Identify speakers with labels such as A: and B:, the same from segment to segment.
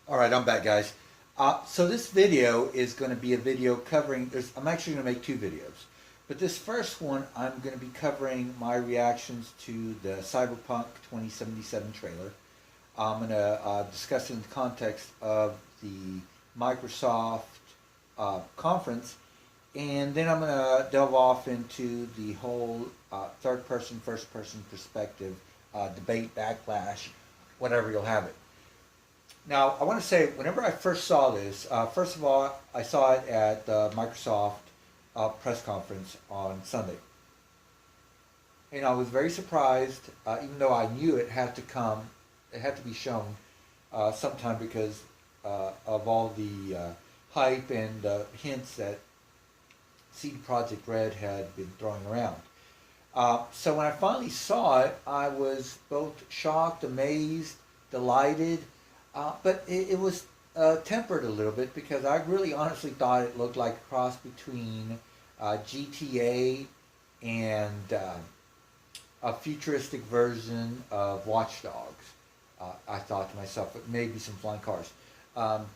A: All right, I'm back, guys. So this video is going to be a video covering. I'm actually going to make two videos, but this first one I'm going to be covering my reactions to the Cyberpunk 2077 trailer. I'm going to discuss it in the context of the Microsoft conference, and then I'm going to delve off into the whole third-person, first-person perspective debate, backlash, whatever you'll have it. Now, I want to say, whenever I first saw this, first of all, I saw it at the Microsoft press conference on Sunday. And I was very surprised, even though I knew it had to be shown sometime because of all the hype and hints that CD Projekt Red had been throwing around. So when I finally saw it, I was both shocked, amazed, delighted, but it was tempered a little bit because I really honestly thought it looked like a cross between GTA and a futuristic version of Watch Dogs. I thought to myself, but maybe some flying cars. Come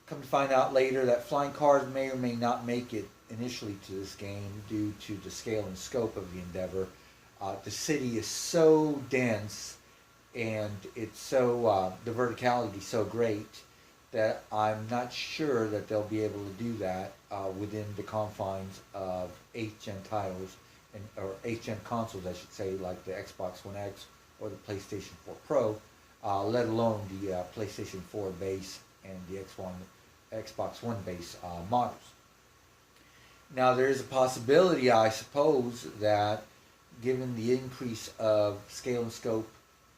A: to find out later that flying cars may or may not make it initially to this game due to the scale and scope of the endeavor. The city is so dense and it's so the verticality is so great that I'm not sure that they'll be able to do that within the confines of 8th gen titles or 8th gen consoles, I should say, like the Xbox One X or the PlayStation 4 Pro, let alone the PlayStation 4 base and the Xbox One base models. Now, there is a possibility, I suppose, that given the increase of scale and scope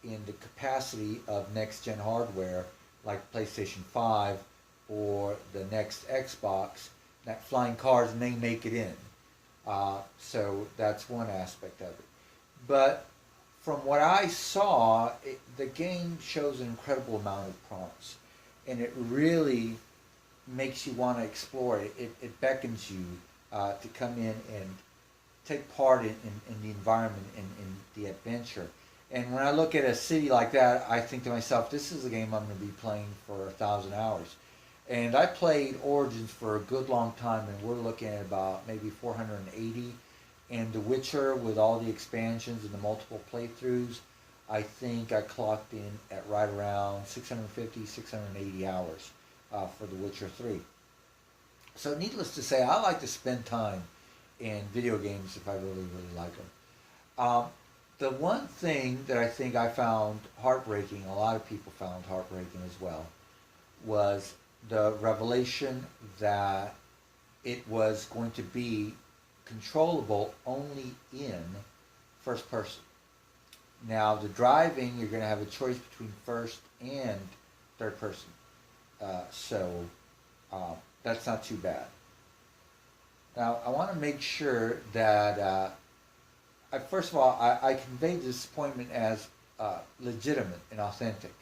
A: in the capacity of next-gen hardware, like PlayStation 5 or the next Xbox, that flying cars may make it in. So that's one aspect of it. But from what I saw, the game shows an incredible amount of promise. And it really makes you want to explore it. It beckons you to come in and take part in the environment and in the adventure. And when I look at a city like that, I think to myself, this is a game I'm going to be playing for 1,000 hours. And I played Origins for a good long time, and we're looking at about maybe 480. And The Witcher, with all the expansions and the multiple playthroughs, I think I clocked in at right around 650, 680 hours for The Witcher 3. So needless to say, I like to spend time in video games if I really, really like them. The one thing that I think I found heartbreaking, a lot of people found heartbreaking as well, was the revelation that it was going to be controllable only in first person. Now, the driving, you're going to have a choice between first and third person. So that's not too bad. Now, I want to make sure that first of all, I convey disappointment as legitimate and authentic.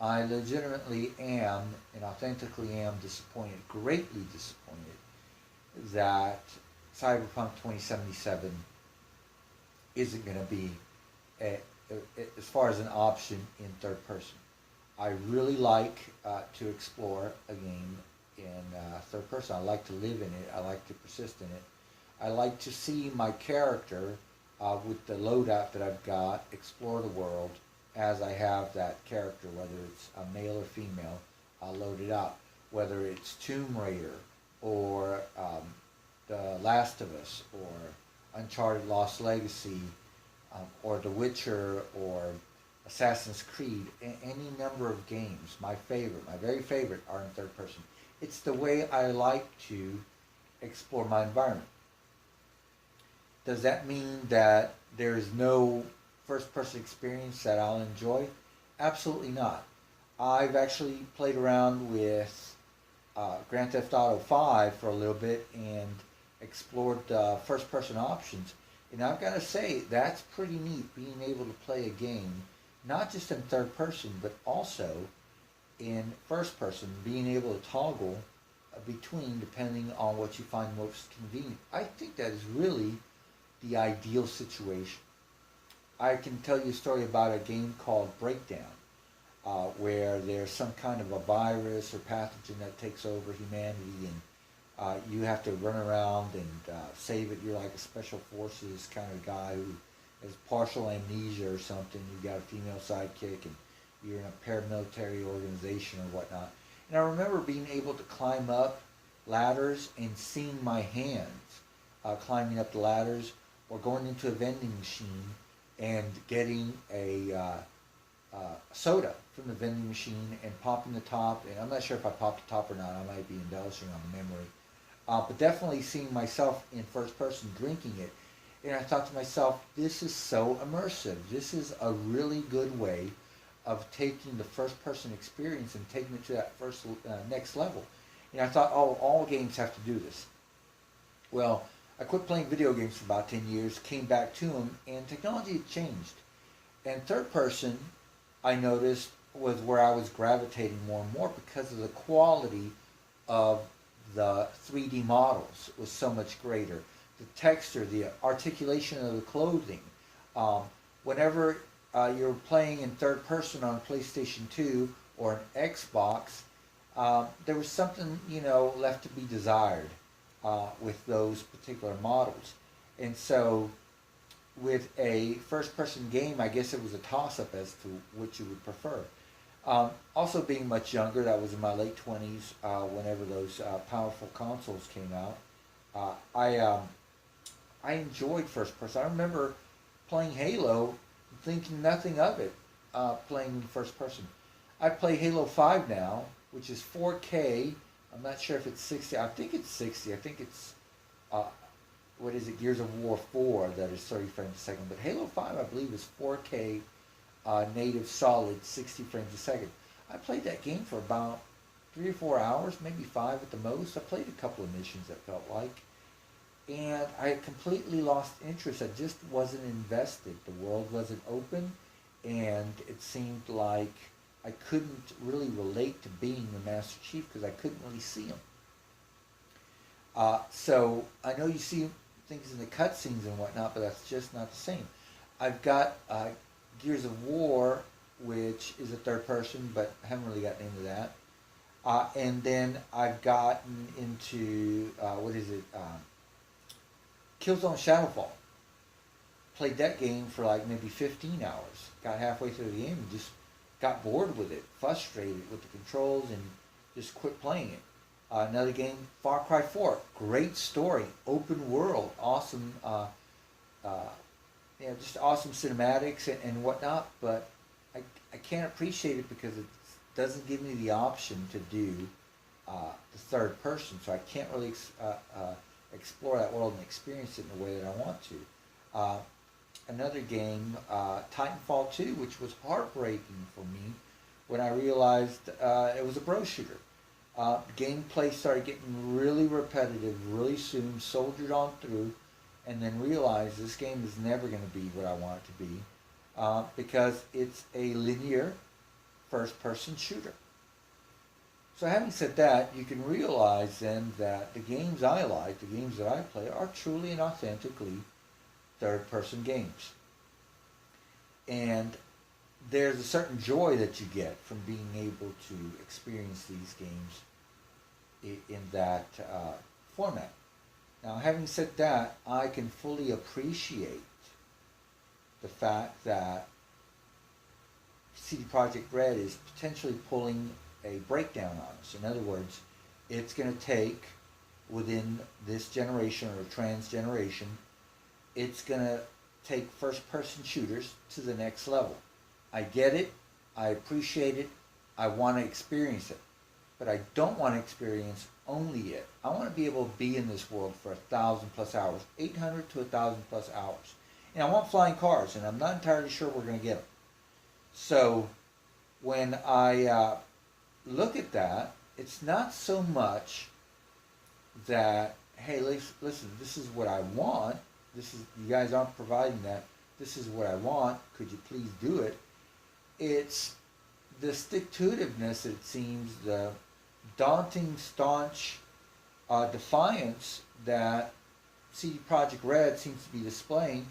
A: I legitimately am and authentically am disappointed, greatly disappointed, that Cyberpunk 2077 isn't going to be, as far as an option, in third person. I really like to explore a game in third person. I like to live in it. I like to persist in it. I like to see my character with the loadout that I've got, explore the world as I have that character, whether it's a male or female, loaded up, whether it's Tomb Raider or The Last of Us or Uncharted Lost Legacy or The Witcher or Assassin's Creed, any number of games. My very favorite, are in third person. It's the way I like to explore my environment. Does that mean that there's no first-person experience that I'll enjoy? Absolutely not. I've actually played around with Grand Theft Auto 5 for a little bit and explored first-person options. And I've got to say, that's pretty neat, being able to play a game, not just in third person, but also in first person, being able to toggle between depending on what you find most convenient. I think that is really the ideal situation. I can tell you a story about a game called Breakdown. where there's some kind of a virus or pathogen that takes over humanity, and you have to run around and save it. You're like a special forces kind of guy who has partial amnesia or something. You've got a female sidekick, and you're in a paramilitary organization or whatnot. And I remember being able to climb up ladders and seeing my hands climbing up the ladders, or going into a vending machine and getting a soda from the vending machine and popping the top. And I'm not sure if I popped the top or not. I might be embellishing on the memory. But definitely seeing myself in first person drinking it. And I thought to myself, this is so immersive. This is a really good way of taking the first person experience and taking it to that next level. And I thought, oh, all games have to do this. Well, I quit playing video games for about 10 years, came back to them, and technology had changed. And third person, I noticed, was where I was gravitating more and more because of the quality of the 3D models was so much greater. The texture, the articulation of the clothing. Whenever you're playing in third person on PlayStation 2 or an Xbox, there was something, left to be desired with those particular models. And so with a first-person game, I guess it was a toss-up as to which you would prefer. Also being much younger, that was in my late 20s, whenever those powerful consoles came out, I enjoyed first-person. I remember playing Halo, thinking nothing of it, playing in first-person. I play Halo 5 now, which is 4K. I'm not sure if it's 60. I think it's 60. I think it's, Gears of War 4 that is 30 frames a second. But Halo 5, I believe, is 4K native solid 60 frames a second. I played that game for about 3 or 4 hours, maybe 5 at the most. I played a couple of missions, it felt like. And I completely lost interest. I just wasn't invested. The world wasn't open, and it seemed like I couldn't really relate to being the Master Chief because I couldn't really see him. So I know you see things in the cutscenes and whatnot, but that's just not the same. I've got Gears of War, which is a third person, but I haven't really gotten into that. And then I've gotten into, Killzone Shadowfall. Played that game for like maybe 15 hours. Got halfway through the game and just got bored with it, frustrated with the controls, and just quit playing it. Another game, Far Cry 4, great story, open world, awesome, just awesome cinematics and whatnot, but I can't appreciate it because it doesn't give me the option to do the third person, so I can't really explore that world and experience it in the way that I want to. Another game, Titanfall 2, which was heartbreaking for me when I realized it was a bro shooter. Gameplay started getting really repetitive really soon, soldiered on through, and then realized this game is never going to be what I want it to be because it's a linear first-person shooter. So having said that, you can realize then that the games I like, the games that I play, are truly and authentically third-person games. And there's a certain joy that you get from being able to experience these games in that format. Now, having said that, I can fully appreciate the fact that CD Projekt Red is potentially pulling a breakdown on us. In other words, it's going to take, within this generation or trans generation, it's going to take first-person shooters to the next level. I get it. I appreciate it. I want to experience it. But I don't want to experience only it. I want to be able to be in this world for 1,000+ hours, 800 to 1,000+ hours. And I want flying cars, and I'm not entirely sure we're going to get them. So when I look at that, it's not so much that, hey, listen, this is what I want. You guys aren't providing that. This is what I want. Could you please do it? It's the stick-to-itiveness, it seems, the daunting, staunch defiance that CD Projekt Red seems to be displaying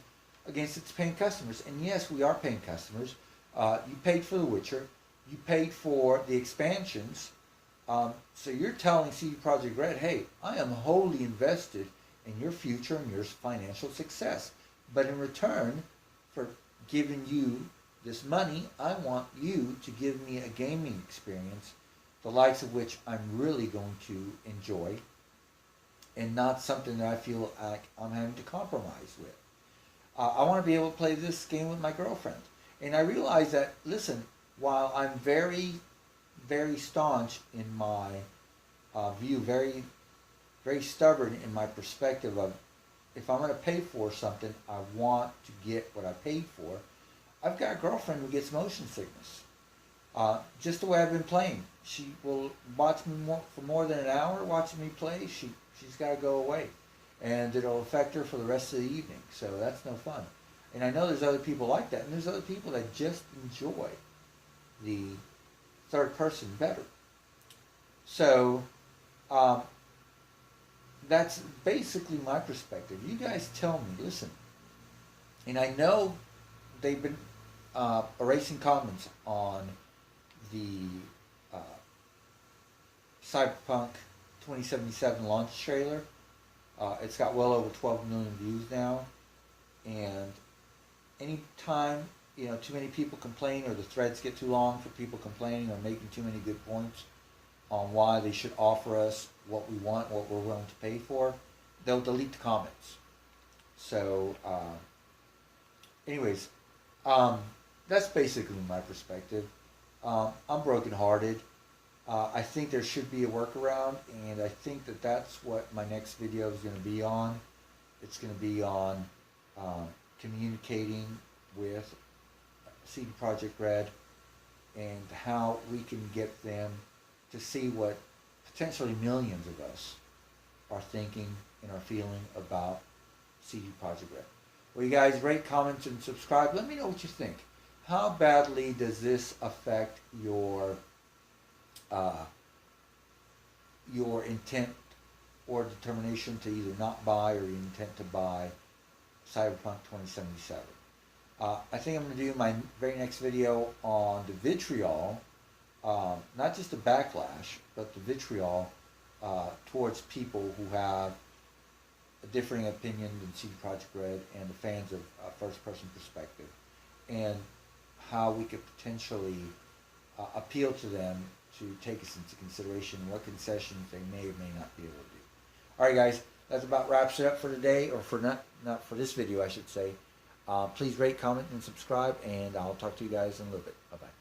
A: against its paying customers. And yes, we are paying customers. You paid for The Witcher. you paid for the expansions. So you're telling CD Projekt Red, hey, I am wholly invested in your future and your financial success. But in return for giving you this money, I want you to give me a gaming experience, the likes of which I'm really going to enjoy, and not something that I feel like I'm having to compromise with. I want to be able to play this game with my girlfriend. And I realize that, listen, while I'm very, very staunch in my view, very, very stubborn in my perspective of, if I'm going to pay for something, I want to get what I paid for. I've got a girlfriend who gets motion sickness. Just the way I've been playing. She will watch me for more than an hour watching me play. She's got to go away. And it'll affect her for the rest of the evening. So that's no fun. And I know there's other people like that. And there's other people that just enjoy the third person better. So that's basically my perspective. You guys tell me, listen. And I know they've been erasing comments on the Cyberpunk 2077 launch trailer. It's got well over 12 million views now, and anytime too many people complain, or the threads get too long for people complaining or making too many good points on why they should offer us what we want, what we're willing to pay for, they'll delete the comments. So, anyways, that's basically my perspective. I'm brokenhearted. I think there should be a workaround, and I think that that's what my next video is going to be on. It's going to be on communicating with CD Projekt Red and how we can get them to see what potentially millions of us are thinking and are feeling about CD Projekt Red. Well, you guys rate, comment, and subscribe. Let me know what you think. How badly does this affect your intent or determination to either not buy, or your intent to buy Cyberpunk 2077? I think I'm going to do my very next video on the vitriol, not just the backlash, but the vitriol towards people who have a differing opinion than CD Projekt Red and the fans of first-person perspective, and how we could potentially appeal to them to take us into consideration, what concessions they may or may not be able to do. All right, guys, that about wraps it up for today, or for not for this video, I should say. Please rate, comment, and subscribe, and I'll talk to you guys in a little bit. Bye-bye.